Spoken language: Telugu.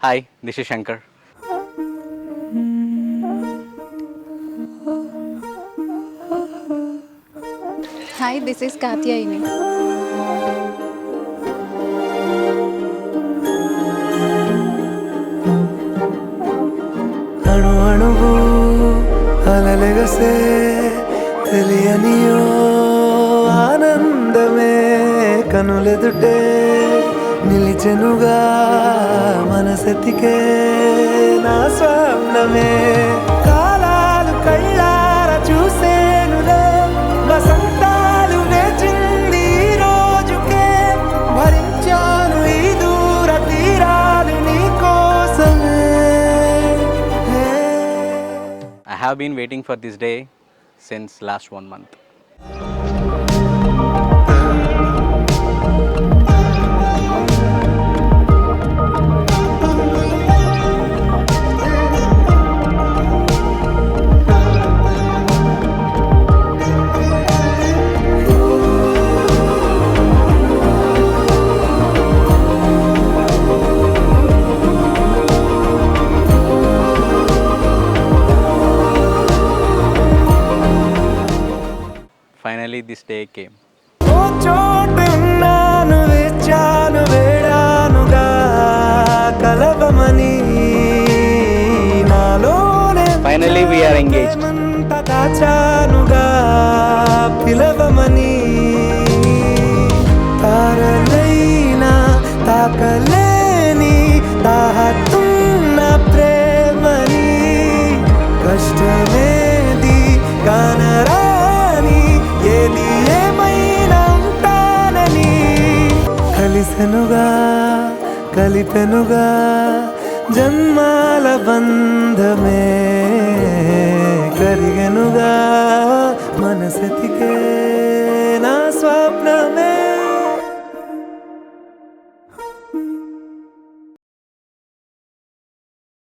Hi, this is Shankar. Hi, this is Katyayini. అణు అణువు అలలెగసే తెలియనియో ఆనందమే కనులెదుటే నిలిచెనుగా మనసెతికే నా స్వప్నమే కాలాలు కళ్ళార చూసేనులే వసంతాలు వేచింది ఈ రోజుకే భరించాను ఈ దూర తీరాలు నీ కోసమే I have been waiting for this day since last 1 month. Finally, this day came. ఓ చోటున్నాను వేచాను వేడానుగా కలవమని నాలోనే Finally, we are engaged. ప్రేమంత దాచానుగా పిలవమని తారలైనా తాకలేని తాహతున్న ప్రేమని కష్టమేది కానరాని ఏది ఏమైనా ఉంటానని కలిసెనుగా కలిపెనుగా జన్మాల బంధమే కరిగెనుగా మనసెతికే నా స్వప్నమే